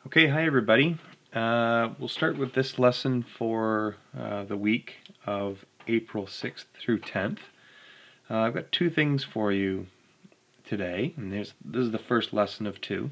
Okay, hi everybody. We'll start with this lesson for the week of April 6th through 10th. I've got two things for you today, and this is the first lesson of two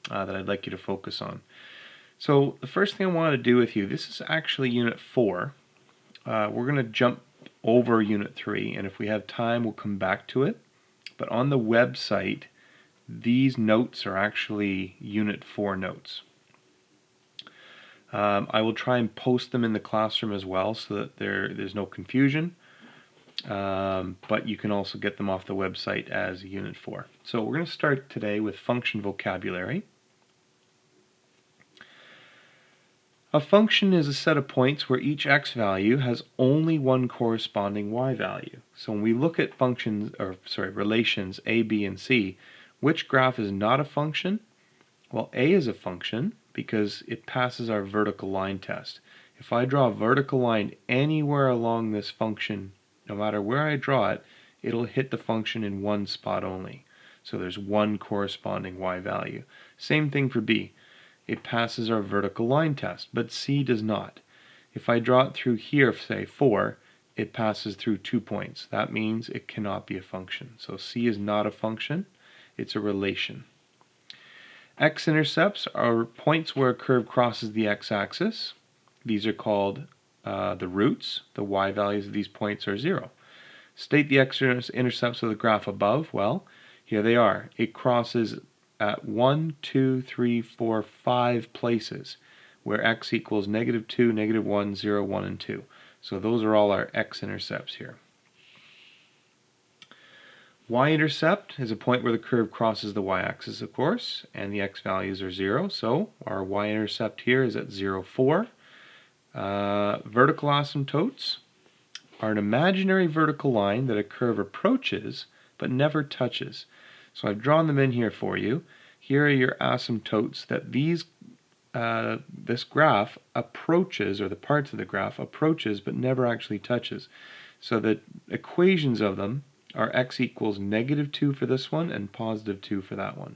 that I'd like you to focus on. So the first thing I want to do with you, this is actually Unit 4. We're going to jump over Unit 3, and if we have time, we'll come back to it. But on the website, these notes are actually Unit 4 notes. I will try and post them in the classroom as well so that there's no confusion, but you can also get them off the website as Unit 4. So we're going to start today with function vocabulary. A function is a set of points where each x value has only one corresponding y value. So when we look at relations a, b, and c, which graph is not a function? Well, a is a function because it passes our vertical line test. If I draw a vertical line anywhere along this function, no matter where I draw it, it'll hit the function in one spot only. So there's one corresponding y value. Same thing for b. It passes our vertical line test, but c does not. If I draw it through here, say 4, it passes through 2 points. That means it cannot be a function. So c is not a function, it's a relation. X-intercepts are points where a curve crosses the x-axis. These are called the roots. The y values of these points are 0. State the x-intercepts of the graph above. Well, here they are. It crosses at 1, 2, 3, 4, 5 places where x equals -2, -1, 0, 1, and 2. So those are all our x-intercepts here. Y-intercept is a point where the curve crosses the y-axis, of course, and the x values are 0, so our y-intercept here is at 0, 4. Vertical asymptotes are an imaginary vertical line that a curve approaches but never touches. So I've drawn them in here for you. Here are your asymptotes that this graph approaches, or the parts of the graph approaches but never actually touches. So the equations of them are x equals -2 for this one and +2 for that one.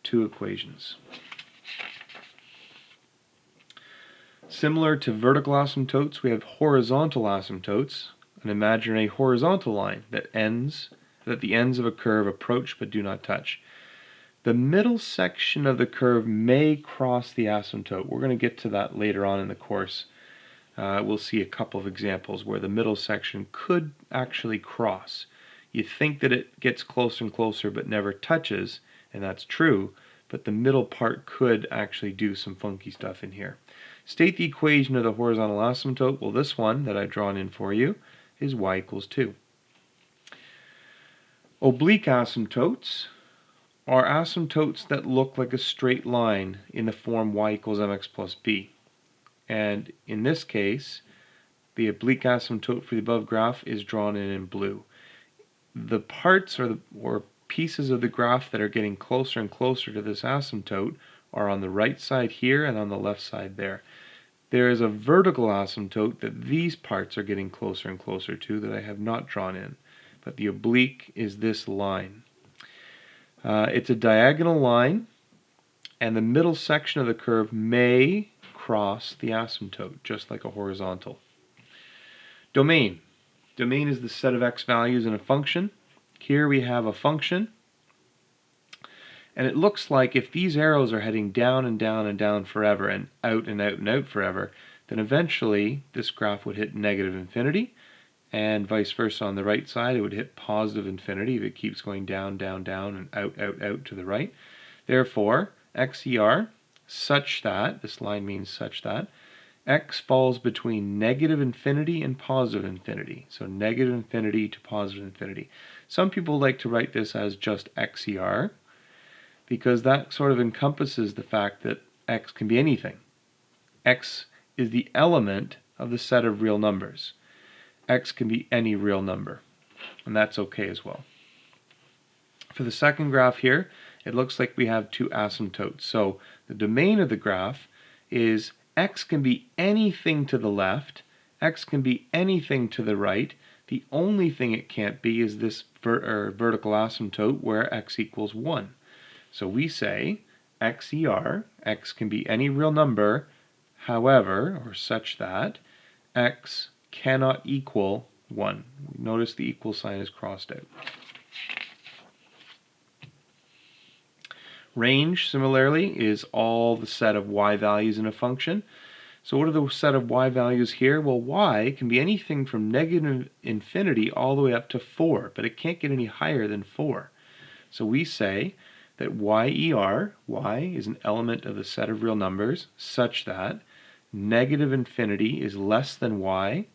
Two equations. Similar to vertical asymptotes, we have horizontal asymptotes, an imaginary horizontal line that the ends of a curve approach but do not touch. The middle section of the curve may cross the asymptote. We're going to get to that later on in the course. We'll see a couple of examples where the middle section could actually cross. You think that it gets closer and closer but never touches, and that's true, but the middle part could actually do some funky stuff in here. State the equation of the horizontal asymptote. Well, this one that I've drawn in for you is y equals 2. Oblique asymptotes are asymptotes that look like a straight line in the form y equals mx plus b. And in this case, the oblique asymptote for the above graph is drawn in blue. The parts or pieces of the graph that are getting closer and closer to this asymptote are on the right side here and on the left side there. There is a vertical asymptote that these parts are getting closer and closer to that I have not drawn in, but the oblique is this line. It's a diagonal line, and the middle section of the curve may cross the asymptote, just like a horizontal. Domain. Domain is the set of x values in a function. Here we have a function, and it looks like if these arrows are heading down and down and down forever and out and out and out forever, then eventually this graph would hit -infinity, and vice versa on the right side, it would hit +infinity if it keeps going down, down, down, and out, out, out to the right. Therefore, XER, such that, this line means such that, x falls between -infinity and +infinity. So -infinity to +infinity. Some people like to write this as just XER because that sort of encompasses the fact that x can be anything. X is the element of the set of real numbers. X can be any real number, and that's okay as well. For the second graph here, it looks like we have two asymptotes. So the domain of the graph is x can be anything to the left, x can be anything to the right. The only thing it can't be is this vertical asymptote where x equals 1. So we say xer, x can be any real number, however, or such that, x cannot equal 1. Notice the equal sign is crossed out. Range, similarly, is all the set of y values in a function. So what are the set of y values here? Well, y can be anything from negative infinity all the way up to 4, but it can't get any higher than 4. So we say that yer, y is an element of the set of real numbers such that negative infinity is less than y,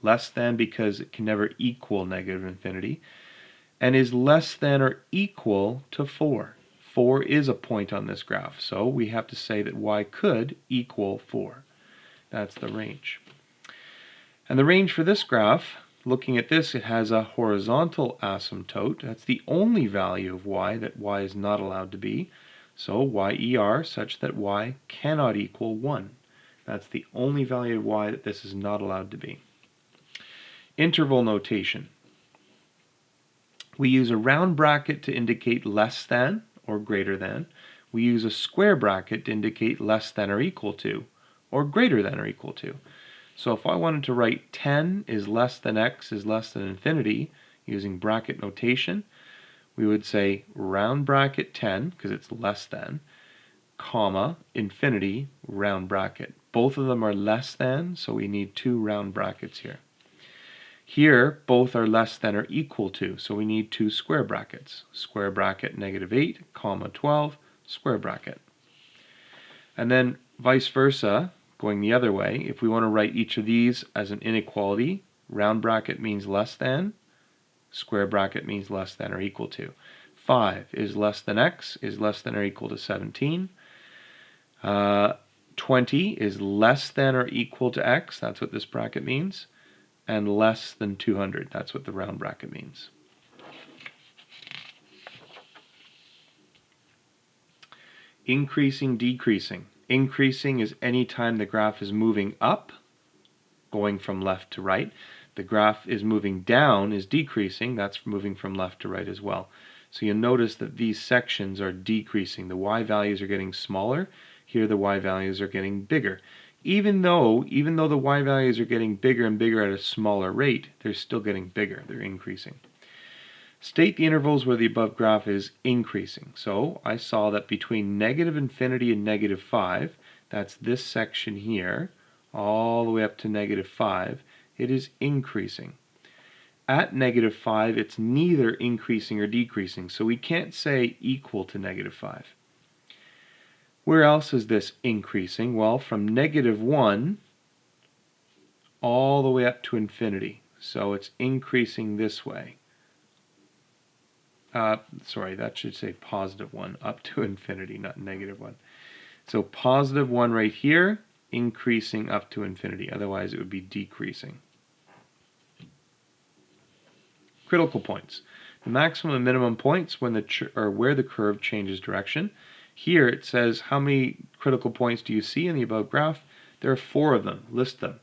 less than because it can never equal negative infinity, and is less than or equal to 4. 4 is a point on this graph, so we have to say that y could equal 4. That's the range. And the range for this graph, looking at this, it has a horizontal asymptote. That's the only value of y that y is not allowed to be. So yer such that y cannot equal 1. That's the only value of y that this is not allowed to be. Interval notation. We use a round bracket to indicate less than or greater than. We use a square bracket to indicate less than or equal to, or greater than or equal to. So if I wanted to write 10 is less than x is less than infinity using bracket notation, we would say round bracket 10, because it's less than, comma, infinity, round bracket. Both of them are less than, so we need 2 round brackets here. Here, both are less than or equal to, so we need 2 square brackets. Square bracket -8, comma 12, square bracket. And then vice versa, going the other way, if we want to write each of these as an inequality, round bracket means less than, square bracket means less than or equal to. 5 is less than x, is less than or equal to 17. 20 is less than or equal to x, that's what this bracket means. And less than 200. That's what the round bracket means. Increasing, decreasing. Increasing is any time the graph is moving up, going from left to right. The graph is moving down, is decreasing. That's moving from left to right as well. So you'll notice that these sections are decreasing. The y values are getting smaller. Here the y values are getting bigger. Even though the y values are getting bigger and bigger at a smaller rate, they're still getting bigger. They're increasing. State the intervals where the above graph is increasing. So I saw that between negative infinity and negative 5, that's this section here, all the way up to negative 5, it is increasing. At negative 5, it's neither increasing or decreasing, so we can't say equal to negative 5. Where else is this increasing? Well, from negative 1 all the way up to infinity. So it's increasing this way. Sorry, that should say positive 1 up to infinity, not negative 1. So positive 1 right here, increasing up to infinity. Otherwise, it would be decreasing. Critical points. The maximum and minimum points when where the curve changes direction. Here it says how many critical points do you see in the above graph? There are 4 of them. List them.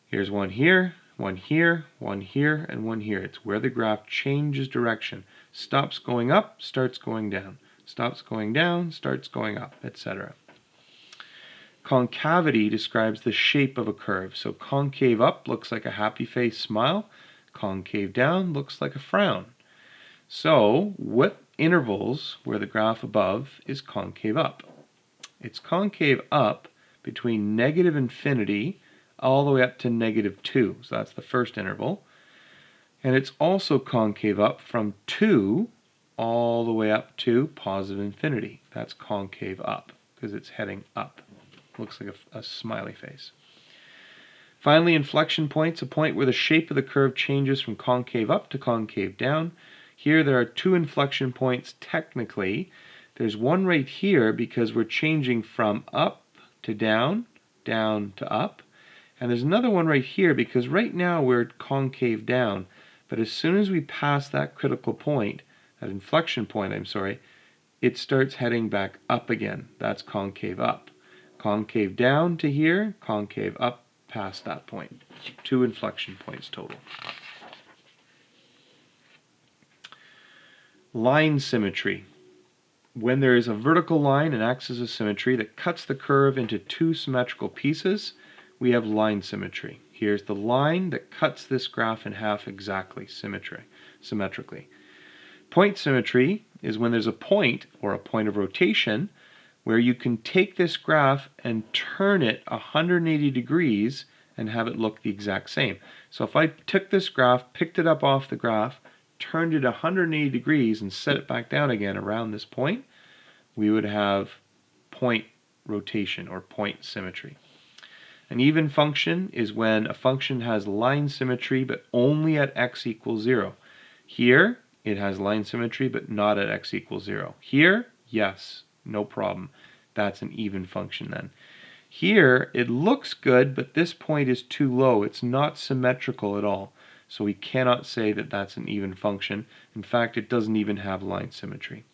Here's one here, one here, one here, and one here. It's where the graph changes direction. Stops going up, starts going down. Stops going down, starts going up, etc. Concavity describes the shape of a curve. So concave up looks like a happy face smile. Concave down looks like a frown. So what intervals where the graph above is concave up? It's concave up between negative infinity all the way up to negative 2. So that's the first interval. And it's also concave up from 2 all the way up to positive infinity. That's concave up because it's heading up. Looks like a smiley face. Finally, inflection points, a point where the shape of the curve changes from concave up to concave down. Here there are 2 inflection points technically. There's one right here because we're changing from up to down, down to up. And there's another one right here because right now we're concave down. But as soon as we pass that critical point, that inflection point, it starts heading back up again. That's concave up. Concave down to here, concave up past that point. 2 inflection points total. Line symmetry. when there is a vertical line and axis of symmetry that cuts the curve into two symmetrical pieces, we have line symmetry. Here's the line that cuts this graph in half exactly symmetrically. Point symmetry is when there's a point, or a point of rotation, where you can take this graph and turn it 180 degrees and have it look the exact same. So if I took this graph, picked it up off the graph, turned it 180 degrees and set it back down again around this point, we would have point rotation or point symmetry. An even function is when a function has line symmetry but only at x equals 0. Here, it has line symmetry but not at x equals 0. Here, yes, no problem. That's an even function then. Here, it looks good, but this point is too low. It's not symmetrical at all. So we cannot say that that's an even function. In fact, it doesn't even have line symmetry.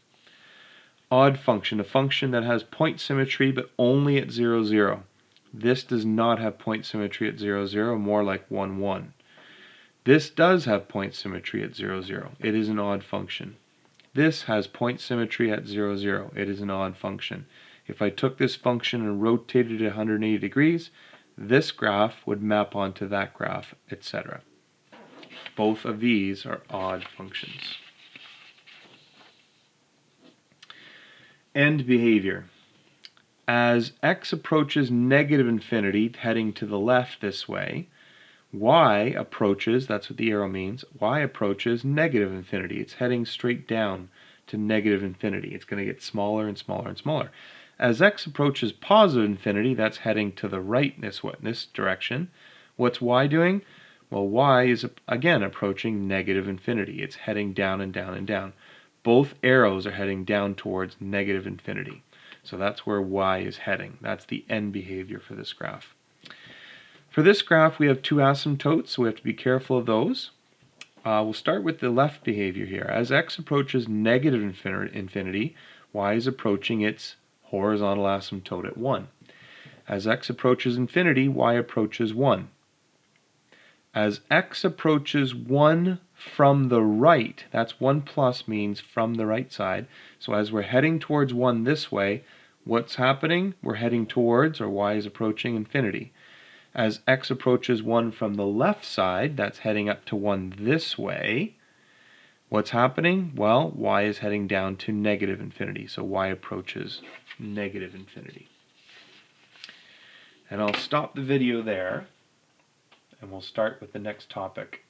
Odd function, a function that has point symmetry but only at 0, 0. This does not have point symmetry at 0, 0, more like 1, 1. This does have point symmetry at 0, 0. It is an odd function. This has point symmetry at 0, 0. It is an odd function. If I took this function and rotated it 180 degrees, this graph would map onto that graph, etc. Both of these are odd functions. End behavior. As x approaches negative infinity, heading to the left this way, y approaches, that's what the arrow means, y approaches negative infinity. It's heading straight down to negative infinity. It's going to get smaller and smaller and smaller. As x approaches positive infinity, that's heading to the right in this direction. What's y doing? Well, y is again approaching negative infinity. It's heading down and down and down. Both arrows are heading down towards negative infinity. So that's where y is heading. That's the end behavior for this graph. For this graph, we have two asymptotes, so we have to be careful of those. We'll start with the left behavior here. As x approaches negative infinity, y is approaching its horizontal asymptote at 1. As x approaches infinity, y approaches 1. As x approaches 1 from the right, that's 1 plus means from the right side. So as we're heading towards 1 this way, what's happening? We're heading towards, or y is approaching infinity. As x approaches 1 from the left side, that's heading up to 1 this way. What's happening? Well, y is heading down to negative infinity. So y approaches negative infinity. And I'll stop the video there, and we'll start with the next topic.